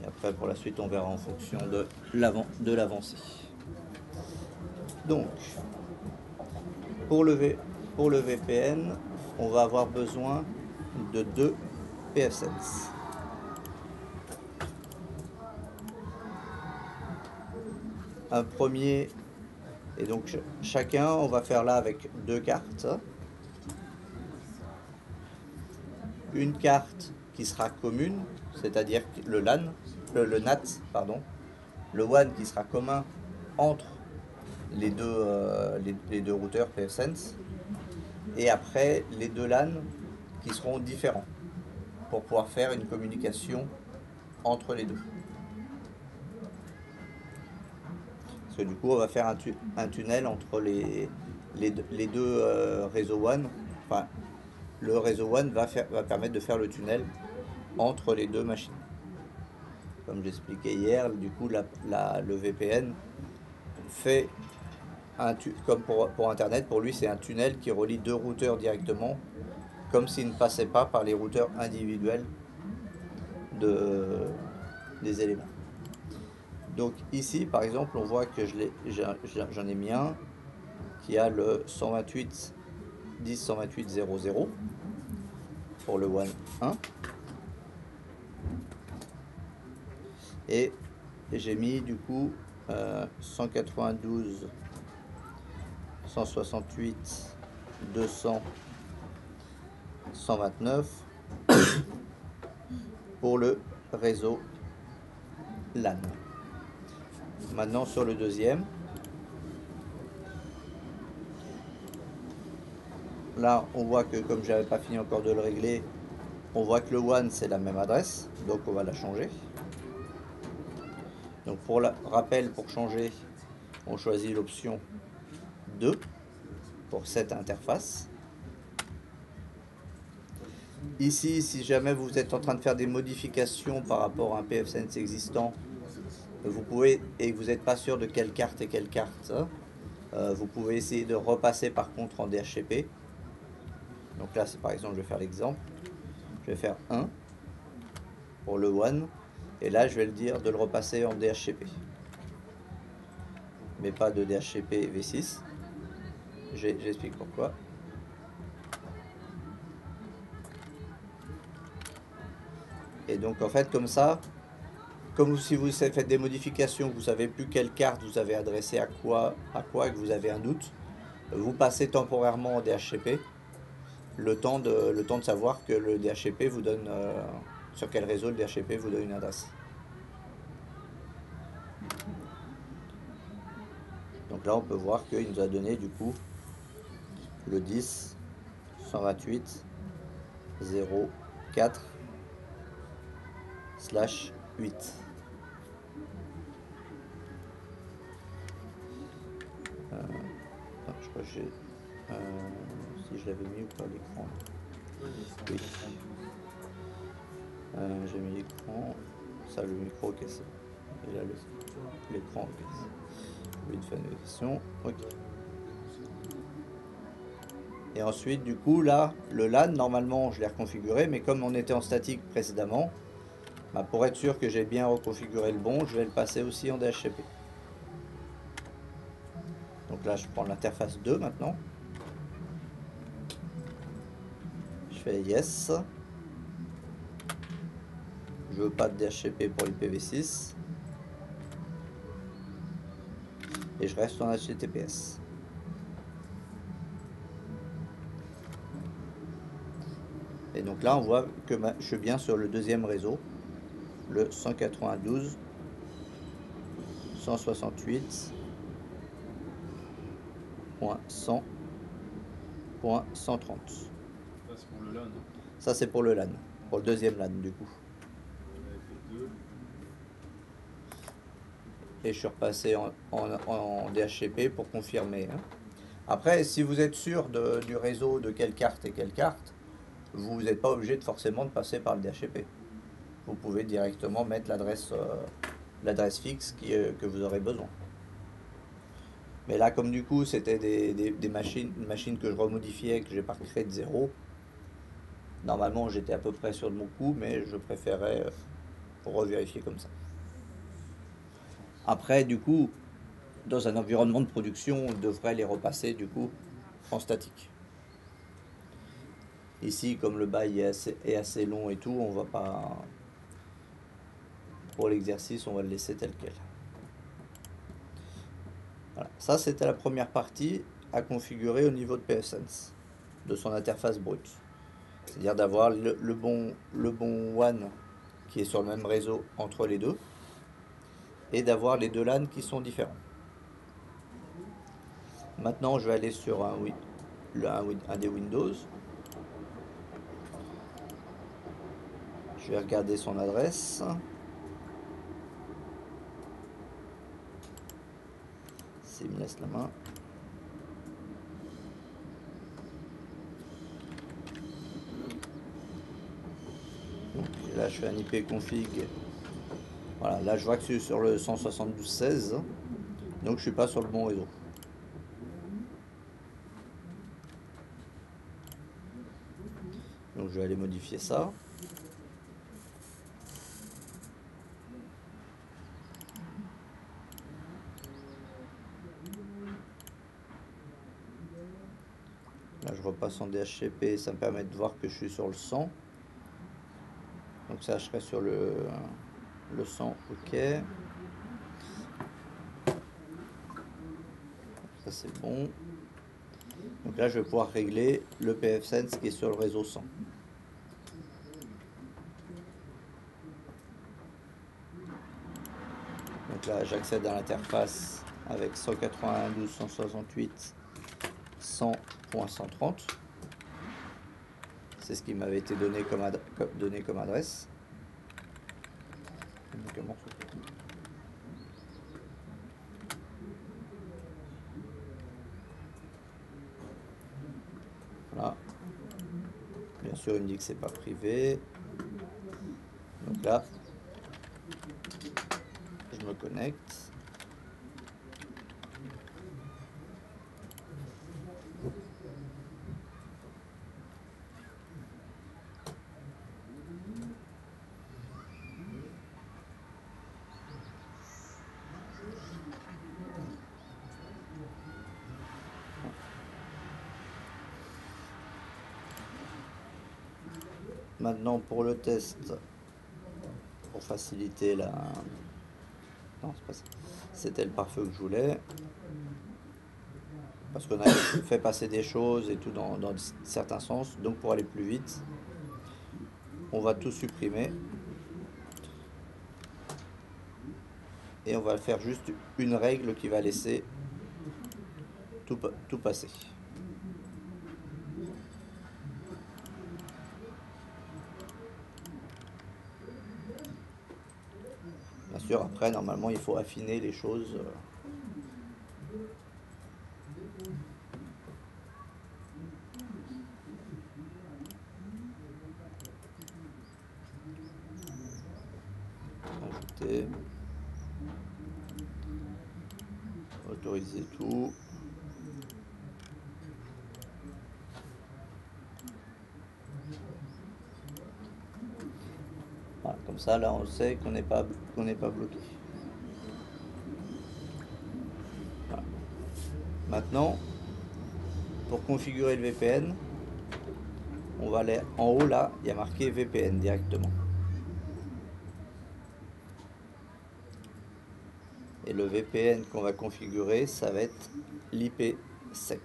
Et après, pour la suite, on verra en fonction de l'avancée. Donc, pour le VPN, on va avoir besoin de 2 pfSense. Un premier, et donc chacun, on va faire là avec 2 cartes. Une carte qui sera commune, c'est-à-dire le LAN, le NAT, pardon, le WAN qui sera commun entre les deux routeurs pfSense, et après les deux LAN qui seront différents pour pouvoir faire une communication entre les deux. Parce que du coup, on va faire un tunnel entre les deux réseaux WAN. Enfin, le réseau WAN va permettre de faire le tunnel entre les deux machines. Comme j'expliquais hier, du coup, le VPN fait comme pour Internet, pour lui, c'est un tunnel qui relie deux routeurs directement, comme s'il ne passait pas par les routeurs individuels des éléments. Donc ici, par exemple, on voit que j'en ai mis un qui a le 128.10.128.0.0 pour le WAN 1. Et j'ai mis du coup 192, 168, 200, 129 pour le réseau LAN. Maintenant sur le deuxième, là on voit que comme j'avais pas fini encore de le régler, on voit que le WAN c'est la même adresse, donc on va la changer. Donc pour rappel, pour changer, on choisit l'option 2 pour cette interface. Ici, si jamais vous êtes en train de faire des modifications par rapport à un pfSense existant, vous pouvez, et que vous n'êtes pas sûr de quelle carte et quelle carte, vous pouvez essayer de repasser par contre en DHCP. Donc là, par exemple, je vais faire l'exemple. Je vais faire 1 pour le WAN, et là, je vais le dire de le repasser en DHCP. Mais pas de DHCP V6. J'explique pourquoi. Et donc en fait comme ça, comme si vous faites des modifications, vous savez plus quelle carte vous avez adressé à quoi, et que vous avez un doute, vous passez temporairement en DHCP, le temps de savoir que le DHCP vous donne, sur quel réseau le DHCP vous donne une adresse. Donc là on peut voir qu'il nous a donné du coup le 10, 128, 0,4 /8. Je crois que j'ai... si je l'avais mis ou pas l'écran. Oui. J'ai mis l'écran. Ça, le micro cassé. Et là, l'écran cassé. Oui, une fin de question. Ok. Et ensuite, du coup, là, le LAN, normalement, je l'ai reconfiguré, mais comme on était en statique précédemment, bah, pour être sûr que j'ai bien reconfiguré le bon, je vais le passer aussi en DHCP. Donc là, je prends l'interface 2 maintenant. Je fais yes. Je veux pas de DHCP pour l'IPv6. Et je reste en HTTPS. Et donc là, on voit que je suis bien sur le deuxième réseau, le 192, 168.100.130. Ça, c'est pour le LAN. Ça, c'est pour le LAN, pour le deuxième LAN du coup. Et je suis repassé en DHCP pour confirmer. Après, si vous êtes sûr du réseau de quelle carte et quelle carte, vous n'êtes pas obligé forcément de passer par le DHCP. Vous pouvez directement mettre l'adresse fixe que vous aurez besoin. Mais là, comme du coup, c'était une machine que je remodifiais, que j'ai pas créé de zéro, normalement j'étais à peu près sûr de mon coup, mais je préférais pour revérifier comme ça. Après, du coup, dans un environnement de production, on devrait les repasser du coup en statique. Ici, comme le bail est assez long et tout, on va pas. Pour l'exercice, on va le laisser tel quel. Voilà. Ça, c'était la première partie à configurer au niveau de pfSense, de son interface brute. C'est-à-dire d'avoir le bon WAN qui est sur le même réseau entre les deux et d'avoir les deux LAN qui sont différents. Maintenant, je vais aller sur un des Windows. Je vais regarder son adresse. C'est me laisse la main. Donc, là, je fais un IP config. Voilà, là, je vois que je suis sur le 172.16. Donc, je suis pas sur le bon réseau. Donc, je vais aller modifier ça. Là, je repasse en DHCP, ça me permet de voir que je suis sur le 100. Donc ça, je serai sur le 100, ok. Ça, c'est bon. Donc là, je vais pouvoir régler le pfSense qui est sur le réseau 100. Donc là, j'accède à l'interface avec 192.168.100.130. C'est ce qui m'avait été donné comme adresse. Voilà. Bien sûr, il me dit que c'est pas privé. Donc là, je me connecte. Maintenant, pour le test, pour faciliter la... Non, c'est pas ça. C'était le pare-feu que je voulais. Parce qu'on a fait passer des choses et tout dans certains sens. Donc pour aller plus vite, on va tout supprimer. Et on va faire juste une règle qui va laisser tout passer. Bien sûr, après, normalement, il faut affiner les choses. Ajouter. Autoriser tout. Voilà, comme ça, là, on sait qu'on n'est pas bloqué. Voilà. Maintenant, pour configurer le VPN, on va aller en haut là, il y a marqué VPN directement. Et le VPN qu'on va configurer, ça va être l'IPsec.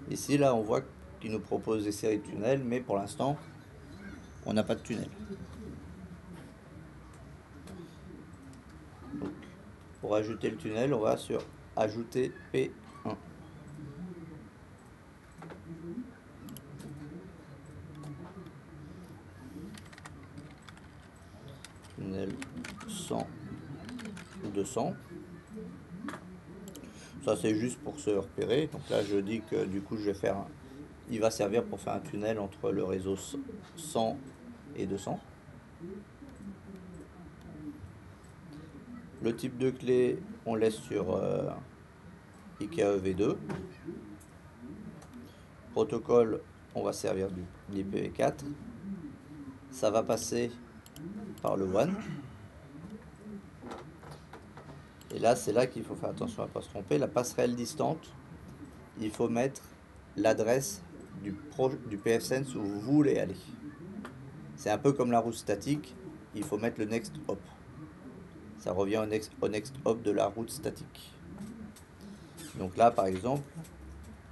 Ici, là, on voit qu'il nous propose des séries de tunnels, mais pour l'instant, on n'a pas de tunnel. Donc, pour ajouter le tunnel, on va sur Ajouter P1. Tunnel 100 ou 200. Ça, c'est juste pour se repérer. Donc là, je dis que du coup, je vais faire il va servir pour faire un tunnel entre le réseau 100 et 200. Le type de clé, on laisse sur IKEA V2. Protocole, on va servir du d'IPv4. Ça va passer par le WAN. Et là, c'est là qu'il faut faire attention à ne pas se tromper. La passerelle distante, il faut mettre l'adresse du pfSense où vous voulez aller. C'est un peu comme la route statique, il faut mettre le next hop. Ça revient au next hop de la route statique. Donc là, par exemple,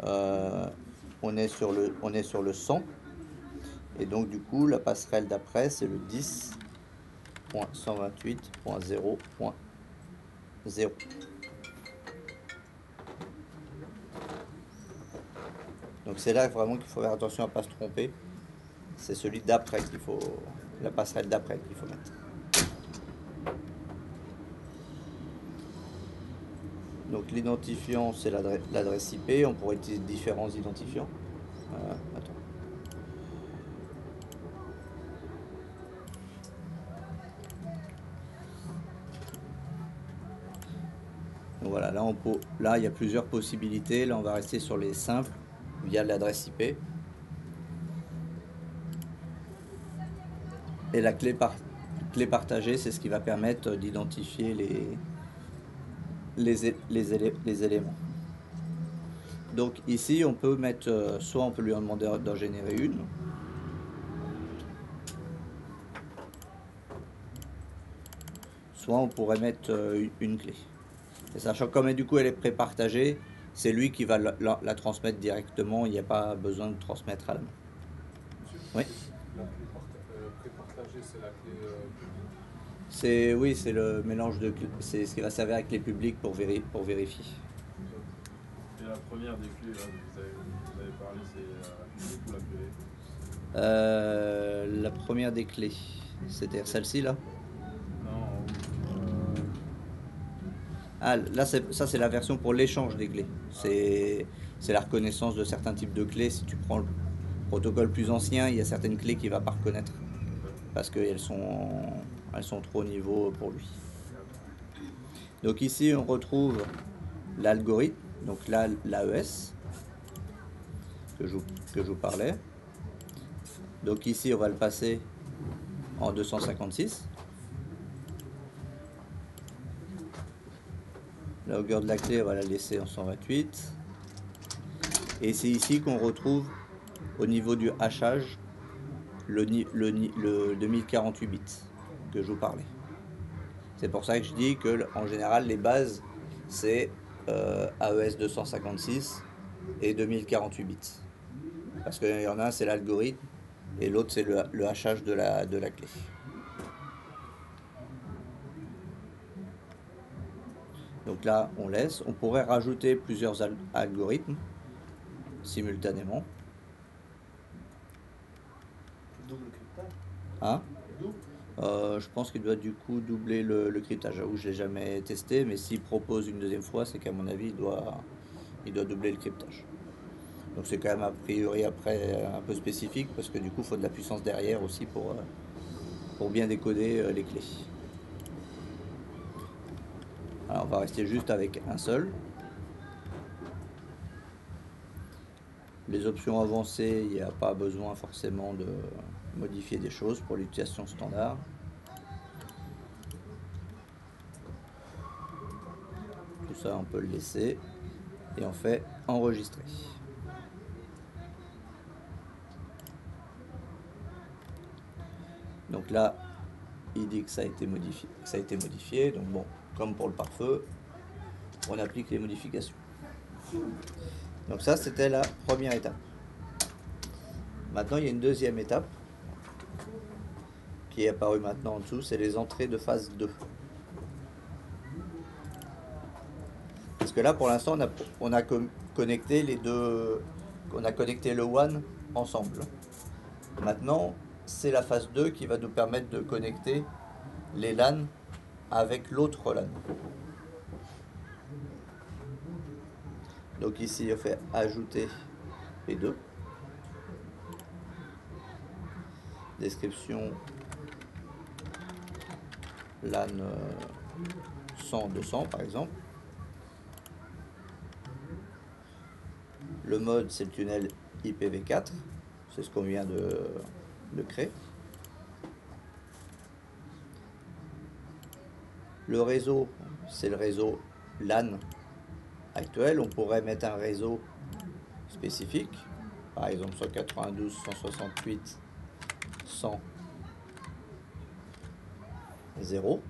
on est sur le 100. Et donc du coup, la passerelle d'après, c'est le 10.128.0.0. Donc c'est là vraiment qu'il faut faire attention à ne pas se tromper. C'est celui d'après qu'il faut, la passerelle d'après qu'il faut mettre. Donc l'identifiant, c'est l'adresse IP. On pourrait utiliser différents identifiants. Attends. Donc voilà, là il y a plusieurs possibilités. Là on va rester sur les simples via l'adresse IP. Et la clé partagée, c'est ce qui va permettre d'identifier les éléments. Donc ici, on peut mettre, soit on peut lui en demander d'en générer une, soit on pourrait mettre une clé. Et sachant que comme du coup elle est pré-partagée, c'est lui qui va la transmettre directement, il n'y a pas besoin de transmettre à la main. Oui. La clé pré-partagée, c'est la clé publique. Oui, c'est le mélange de clés, c'est ce qui va servir avec les publics pour vérifier. Et la première des clés, là, vous avez parlé, c'est la publique ou la privée? La première des clés, c'était celle-ci là. Non, Ah, là, ça c'est la version pour l'échange des clés. C'est la reconnaissance de certains types de clés. Si tu prends le protocole plus ancien, il y a certaines clés qu'il ne va pas reconnaître parce qu'elles sont trop haut niveau pour lui. Donc ici, on retrouve l'algorithme, donc là, l'AES que je vous parlais. Donc ici, on va le passer en 256. La hauteur de la clé, on va la laisser en 128. Et c'est ici qu'on retrouve, au niveau du hachage, le 2048 bits que je vous parlais. C'est pour ça que je dis que en général, les bases, c'est AES 256 et 2048 bits. Parce qu'il y en a un, c'est l'algorithme, et l'autre, c'est le hachage de la clé. Donc là, on laisse. On pourrait rajouter plusieurs algorithmes simultanément. Double cryptage. Hein? Double. Je pense qu'il doit du coup doubler le cryptage. J'avoue, je ne l'ai jamais testé, mais s'il propose une deuxième fois, c'est qu'à mon avis, il doit doubler le cryptage. Donc c'est quand même a priori après un peu spécifique, parce que du coup, il faut de la puissance derrière aussi pour bien décoder les clés. Alors on va rester juste avec un seul. Les options avancées, il n'y a pas besoin forcément de modifier des choses pour l'utilisation standard. Tout ça, on peut le laisser. Et on fait enregistrer. Donc là, il dit que ça a été modifié. Donc bon, comme pour le pare-feu, on applique les modifications. Donc ça, c'était la première étape. Maintenant, il y a une deuxième étape qui est apparue maintenant en dessous, c'est les entrées de phase 2. Parce que là, pour l'instant, on a connecté les deux, on a connecté le WAN ensemble. Maintenant, c'est la phase 2 qui va nous permettre de connecter les LAN avec l'autre LAN. Donc ici, on fait ajouter P2. Description LAN 200, 200 par exemple. Le mode, c'est le tunnel IPv4. C'est ce qu'on vient de créer. Le réseau, c'est le réseau LAN actuel. On pourrait mettre un réseau spécifique, par exemple 192, 168, 100, 0.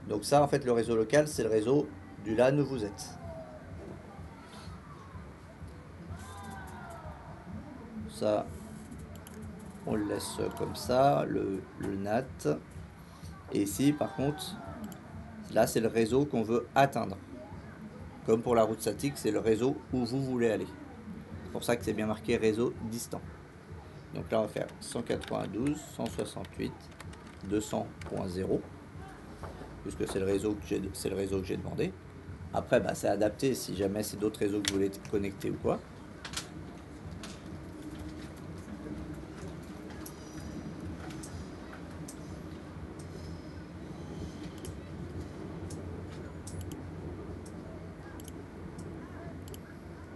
Donc ça, en fait, le réseau local, c'est le réseau du LAN où vous êtes. Ça, on le laisse comme ça, le NAT. Et ici, par contre, là, c'est le réseau qu'on veut atteindre. Comme pour la route statique, c'est le réseau où vous voulez aller. C'est pour ça que c'est bien marqué réseau distant. Donc là, on va faire 192, 168, 200.0, puisque c'est le réseau que j'ai demandé. Après, bah, c'est adapté si jamais c'est d'autres réseaux que vous voulez connecter ou quoi.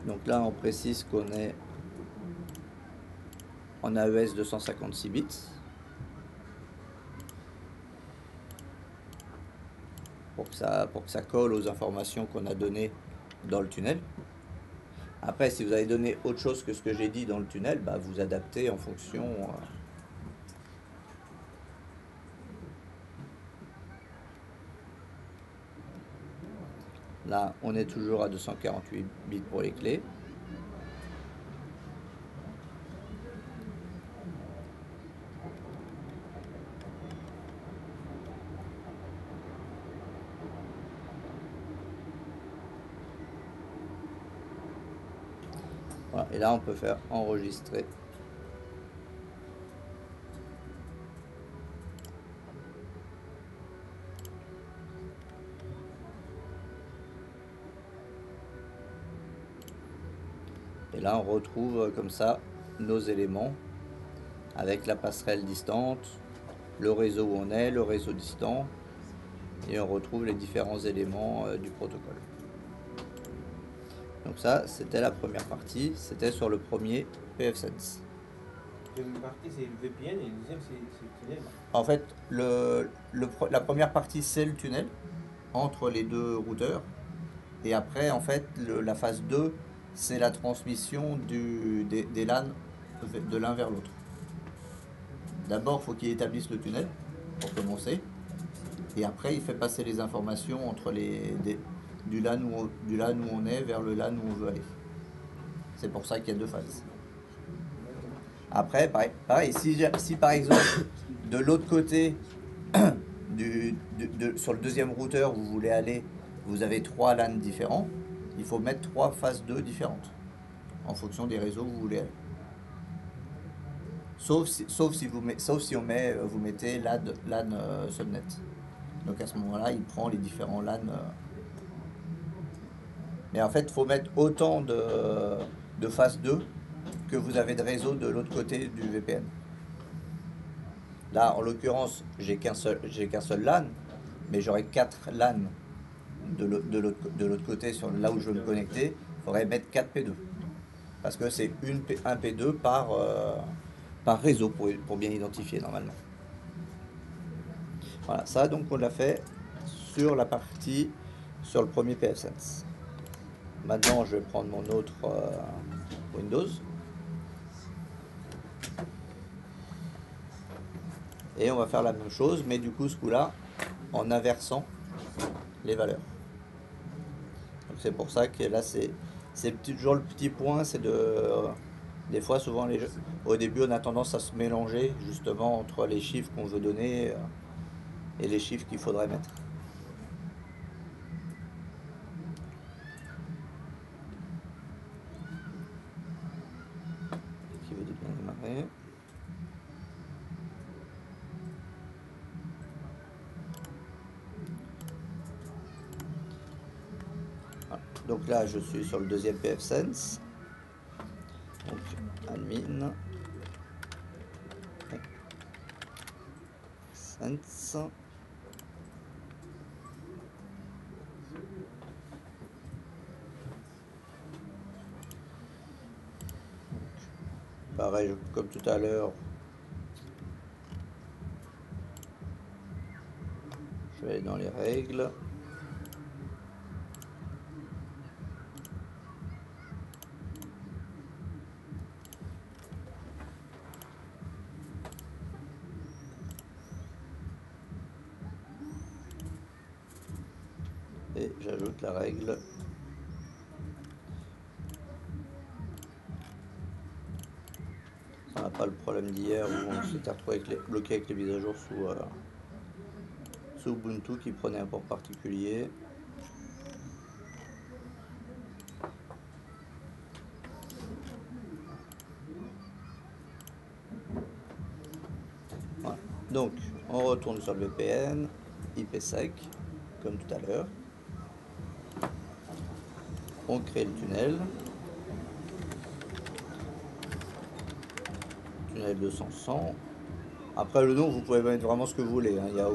Donc là, on précise qu'on est en AES 256 bits. Pour que ça colle aux informations qu'on a données dans le tunnel. Après, si vous avez donné autre chose que ce que j'ai dit dans le tunnel, bah, vous adaptez en fonction. Là, on est toujours à 248 bits pour les clés. Voilà, et là, on peut faire enregistrer. Et là, on retrouve comme ça nos éléments avec la passerelle distante, le réseau où on est, le réseau distant, et on retrouve les différents éléments du protocole. Donc ça, c'était la première partie, c'était sur le premier pfSense. La deuxième partie, c'est le VPN et le deuxième, c'est le tunnel. En fait, la première partie, c'est le tunnel entre les deux routeurs. Et après, en fait, la phase 2, c'est la transmission des LAN de l'un vers l'autre. D'abord, il faut qu'il établisse le tunnel pour commencer. Et après, il fait passer les informations entre du LAN où on est vers le LAN où on veut aller. C'est pour ça qu'il y a deux phases. Après, pareil si par exemple, de l'autre côté, sur le deuxième routeur, vous voulez aller, vous avez 3 LAN différents, il faut mettre 3 phases 2 différentes, en fonction des réseaux où vous voulez aller. Sauf si vous mettez LAN subnet. Donc à ce moment-là, il prend les différents LAN. Mais en fait, il faut mettre autant de phase 2 que vous avez de réseau de l'autre côté du VPN. Là, en l'occurrence, j'ai qu'un seul LAN, mais j'aurai 4 LAN de l'autre côté, là où je veux me connecter. Il faudrait mettre 4 P2. Parce que c'est un P2 par réseau pour bien identifier normalement. Voilà, ça donc on l'a fait sur le premier pfSense. Maintenant, je vais prendre mon autre Windows. Et on va faire la même chose, mais du coup, ce coup-là, en inversant les valeurs. Donc c'est pour ça que là, c'est toujours le petit point, c'est des fois, souvent, au début, on a tendance à se mélanger, justement, entre les chiffres qu'on veut donner et les chiffres qu'il faudrait mettre. Qui veut bien démarrer. Donc là, je suis sur le deuxième pfSense. Donc, admin. Sense. Pareil, comme tout à l'heure, je vais aller dans les règles. Et j'ajoute la règle. Ça n'a pas le problème d'hier où on s'était retrouvé bloqué avec les mises à jour sous Ubuntu qui prenait un port particulier. Voilà. Donc, on retourne sur le VPN, IPsec, comme tout à l'heure. On crée le tunnel. Tunnel 200-100. Après le nom, vous pouvez mettre vraiment ce que vous voulez, hein. Il n'y a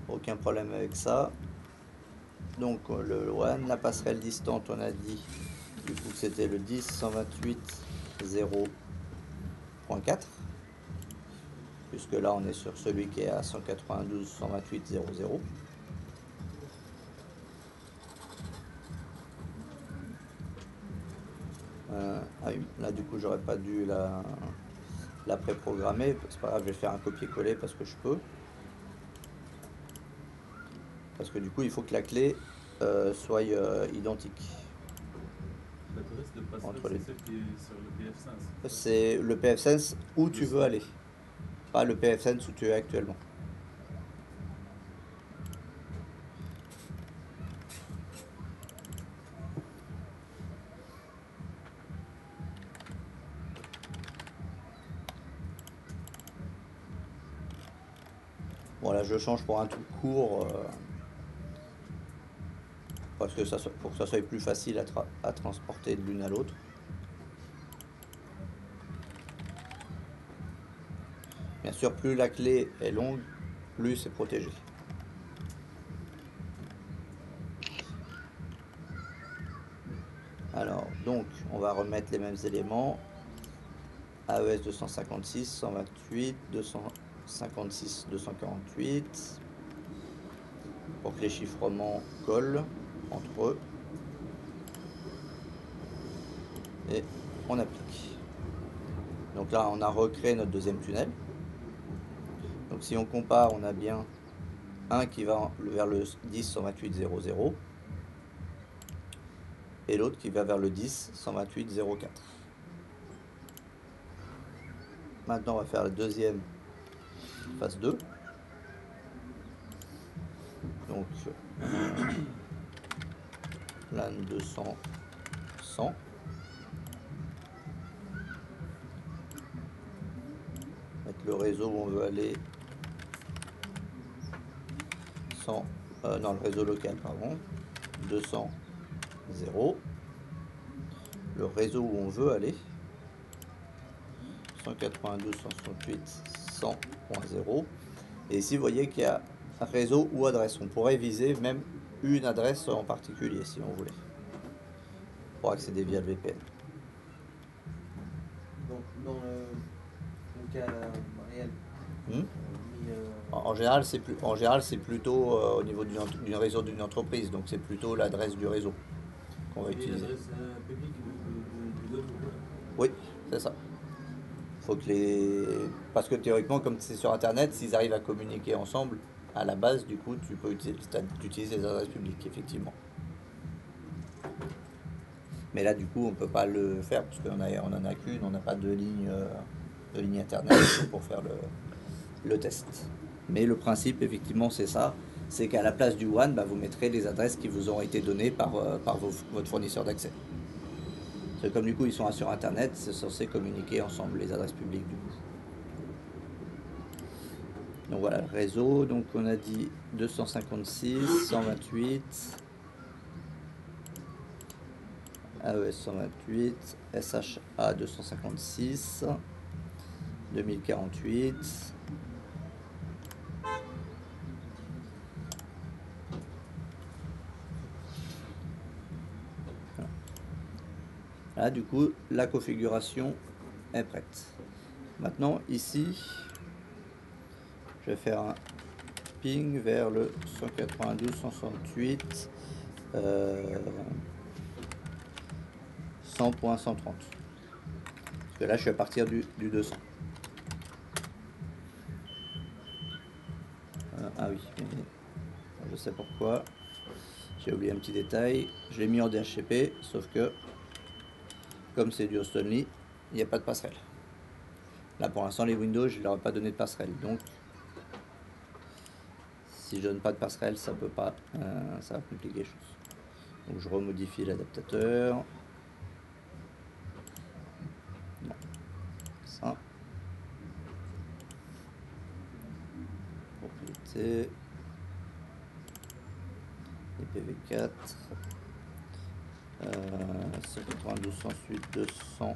aucun problème avec ça. Donc le WAN, la passerelle distante, on a dit du coup que c'était le 10.128.0.4, puisque là on est sur celui qui est à 192.128.0.0. Ah oui, là du coup j'aurais pas dû la préprogrammer, c'est pas grave, je vais faire un copier-coller parce que je peux. Parce que du coup il faut que la clé soit identique. L'adresse de passerelle, Entre les- c'est celle qui est sur le PF5. C'est le PF-Sense où tu veux aller, pas le PF-Sense où tu es actuellement. Voilà, je change pour un truc court parce que pour que ça soit plus facile à transporter de l'une à l'autre. Bien sûr, plus la clé est longue, plus c'est protégé. Alors, donc, on va remettre les mêmes éléments. AES 256, 128, 256, 248. Pour que les chiffrements collent entre eux. Et on applique. Donc là, on a recréé notre deuxième tunnel. Donc si on compare, on a bien un qui va vers le 10.128.0.0 et l'autre qui va vers le 10.128.0.4. Maintenant, on va faire la deuxième phase 2. Donc, LAN 200, 100. Mettre le réseau où on veut aller. 100, non, le réseau local, pardon. 200, 0. Le réseau où on veut aller. 192.168.100.0. Et ici, vous voyez qu'il y a un réseau ou adresse. On pourrait viser même une adresse en particulier si on voulait, pour accéder via le VPN. Donc, dans le cas réel, En général, c'est plutôt au niveau d'une réseau d'une entreprise, donc c'est plutôt l'adresse du réseau qu'on va utiliser. l'adresse publique de l'autre. Oui, c'est ça. Faut que parce que théoriquement, comme c'est sur Internet, s'ils arrivent à communiquer ensemble, à la base, du coup, tu peux utiliser les adresses publiques, effectivement. Mais là, du coup, on peut pas le faire parce qu'on en a qu'une, on n'a pas de ligne Internet pour faire le test. Mais le principe, effectivement, c'est ça. C'est qu'à la place du WAN, vous mettrez les adresses qui vous ont été données par votre fournisseur d'accès. Parce que comme du coup, ils sont sur Internet, c'est censé communiquer ensemble, les adresses publiques, du coup. Donc voilà, le réseau. Donc on a dit 256, 128, AES 128, SHA 256, 2048. Là, du coup, la configuration est prête. Maintenant, ici, je vais faire un ping vers le 192.168 100.130. Parce que là, je suis à partir du 200. Ah oui, mais je sais pourquoi. J'ai oublié un petit détail. Je l'ai mis en DHCP, sauf que, comme c'est du host only, il n'y a pas de passerelle. Là, pour l'instant, les Windows, je ne leur ai pas donné de passerelle. Donc, si je donne pas de passerelle, ça peut pas, ça va compliquer les choses. Donc, je remodifie l'adaptateur. Non, ça. Propriété. IPv4. 192, 108, 200.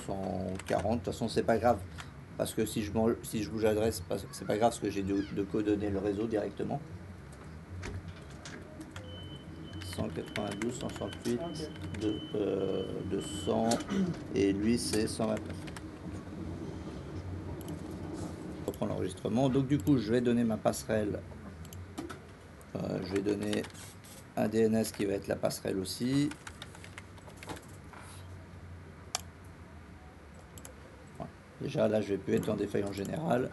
140, de toute façon c'est pas grave parce que si je bouge l'adresse, c'est pas grave parce que j'ai de codonner le réseau directement. 192, 168, 200 et lui c'est 129. Je reprends l'enregistrement. Donc du coup je vais donner ma passerelle. Je vais donner un DNS qui va être la passerelle aussi. Déjà là je vais plus être en défaillance générale.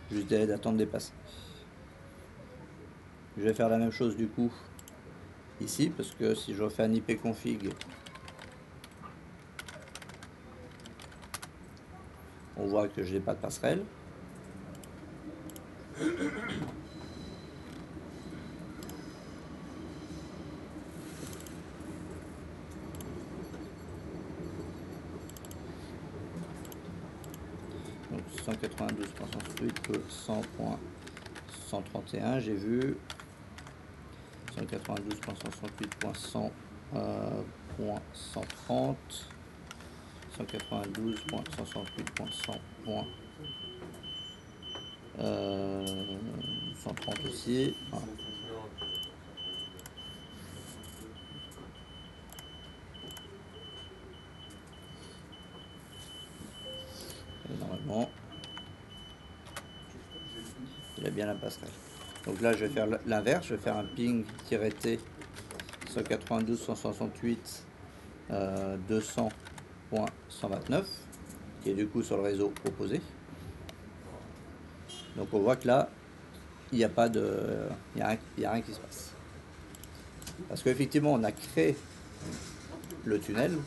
Juste d'attendre des passes. Je vais faire la même chose du coup ici parce que si je refais un ipconfig, on voit que je n'ai pas de passerelle. Donc 192.168.100.131, j'ai vu 192.168.100.130, 192.168.100.130 aussi. Voilà. Et normalement, il a bien la passerelle. Donc là, je vais faire l'inverse, je vais faire un ping-t 192.168 200.129 qui est du coup sur le réseau opposé. Donc on voit que là, il n'y a pas de, il y a rien qui se passe. Parce qu'effectivement, on a créé le tunnel,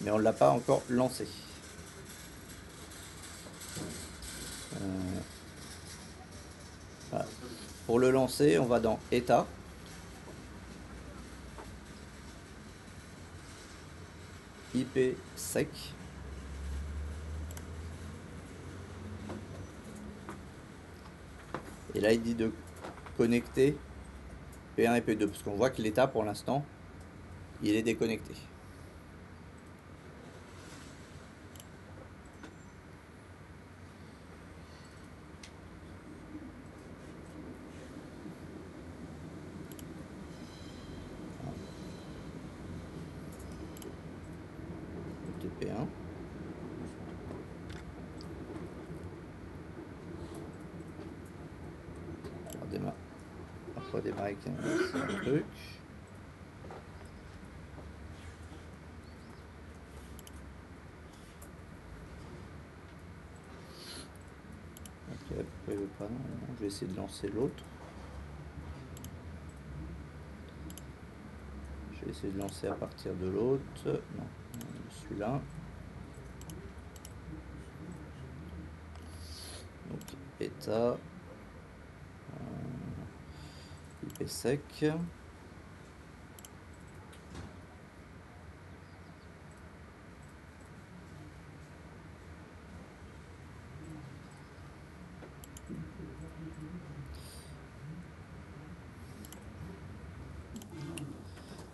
mais on ne l'a pas encore lancé. Voilà. Pour le lancer, on va dans État. IPsec. Et là, il dit de connecter P1 et P2, parce qu'on voit que l'état, pour l'instant, il est déconnecté. P1. On va démarrer avec un truc. Ok, pourquoi il veut pas? Non, je vais essayer de lancer l'autre. Je vais essayer de lancer à partir de l'autre. Non, celui-là. Donc état IPsec.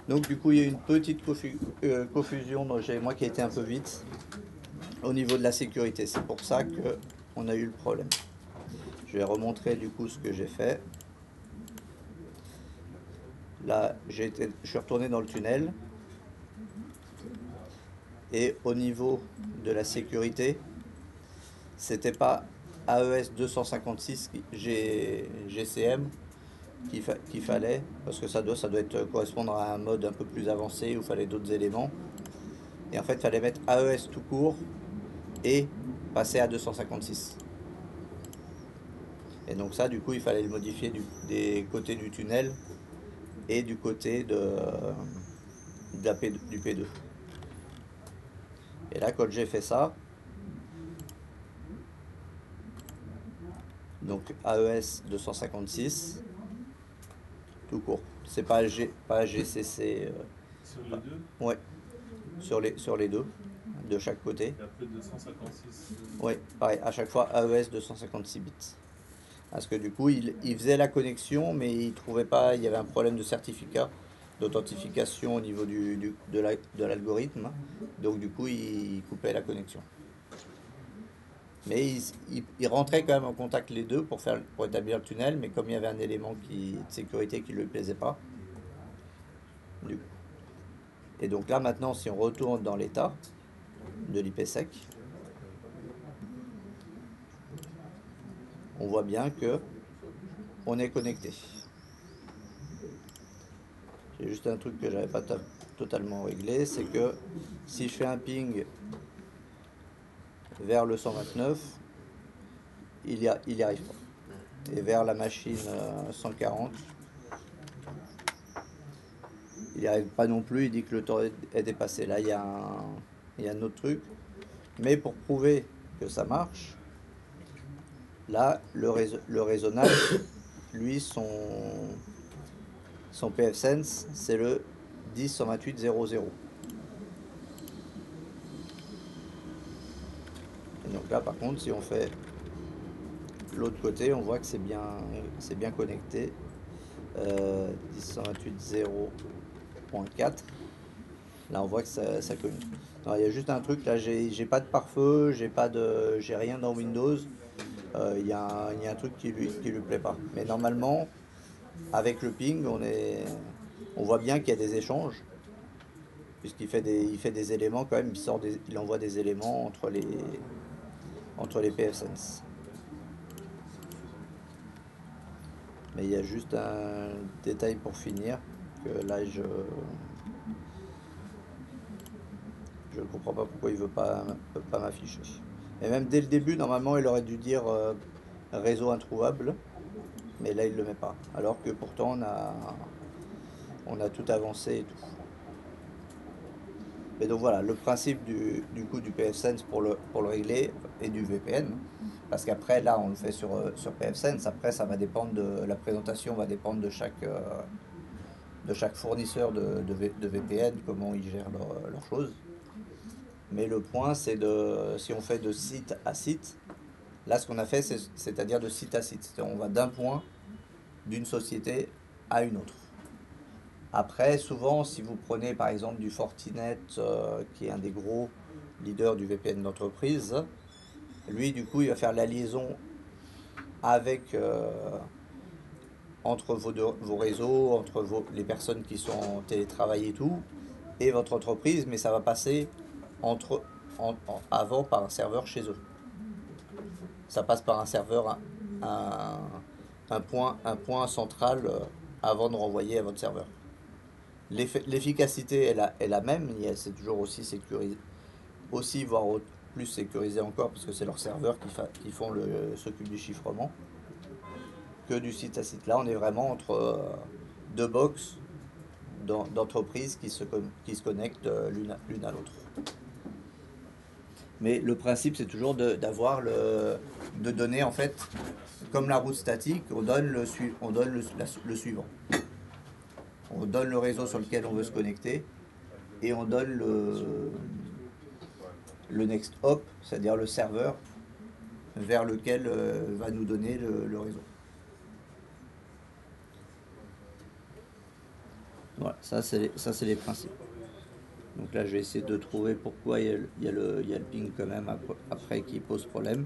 Donc du coup il y a une petite confusion, donc j'ai moi qui a été un peu vite. au niveau de la sécurité. C'est pour ça que on a eu le problème. Je vais remontrer du coup ce que j'ai fait. Là, je suis retourné dans le tunnel. Et au niveau de la sécurité, c'était pas AES 256 GCM qu'il fallait, parce que ça doit correspondre à un mode un peu plus avancé où il fallait d'autres éléments. Et en fait, il fallait mettre AES tout court et passer à 256. Et donc ça, du coup, il fallait le modifier des côtés du tunnel et du côté du P2. Et là, quand j'ai fait ça, donc AES 256, tout court. C'est pas GCC. Sur les deux, Ouais, sur les deux, de chaque côté. et après 256. Oui, pareil, à chaque fois AES 256 bits. Parce que du coup, il faisait la connexion, mais il trouvait pas, il y avait un problème de certificat, d'authentification au niveau de l'algorithme. Donc du coup, il coupait la connexion. Mais il rentrait quand même en contact les deux pour établir le tunnel, mais comme il y avait un élément de sécurité qui ne lui plaisait pas. Du coup. Et donc là maintenant, si on retourne dans l'état de l'IPsec, on voit bien que on est connecté. J'ai juste un truc que j'avais pas totalement réglé, c'est que si je fais un ping vers le 129, il y arrive pas. Et vers la machine 140, il n'y arrive pas non plus, il dit que le temps est dépassé. Là, il y a un autre truc. Mais pour prouver que ça marche, là, le raisonnage, lui, son pfSense, c'est le 10.128.0.0. Et donc là, par contre, si on fait l'autre côté, on voit que c'est bien connecté. 10.128.0.4. Là, on voit que ça communique. Il y a juste un truc, là, j'ai pas de pare-feu, j'ai rien dans Windows. Il y a un truc qui lui plaît pas. Mais normalement, avec le ping, on voit bien qu'il y a des échanges, puisqu'il fait des éléments quand même, il envoie des éléments entre les pfSense. Mais il y a juste un détail pour finir, que là je ne comprends pas pourquoi il veut pas m'afficher. Et même dès le début, normalement, il aurait dû dire réseau introuvable, mais là il le met pas. Alors que pourtant on a tout avancé et tout. Et donc voilà, le principe du coup du pfSense pour le régler et du VPN, parce qu'après là on le fait sur pfSense, après ça va dépendre la présentation va dépendre de chaque fournisseur de VPN, comment ils gèrent leurs choses. Mais le point c'est si on fait de site à site, là ce qu'on a fait c'est-à-dire de site à site, c'est-à-dire on va d'un point d'une société à une autre. Après, souvent, si vous prenez par exemple du Fortinet, qui est un des gros leaders du VPN d'entreprise, lui, du coup, il va faire la liaison avec entre vos réseaux, entre les personnes qui sont en télétravail et tout, et votre entreprise, mais ça va passer avant par un serveur chez eux. Ça passe par un serveur, un point central avant de renvoyer à votre serveur. L'efficacité est la même, c'est toujours aussi sécurisé, aussi voire plus sécurisé encore parce que c'est leur serveur qui s'occupe du chiffrement que du site à site. Là, on est vraiment entre deux box d'entreprises qui se connectent l'une à l'autre. Mais le principe, c'est toujours de donner en fait, comme la route statique, on donne le suivant. On donne le réseau sur lequel on veut se connecter et on donne le next hop, c'est-à-dire le serveur vers lequel va nous donner le réseau. Voilà, ça c'est les principes. Donc là, je vais essayer de trouver pourquoi il y a le ping quand même après qui pose problème.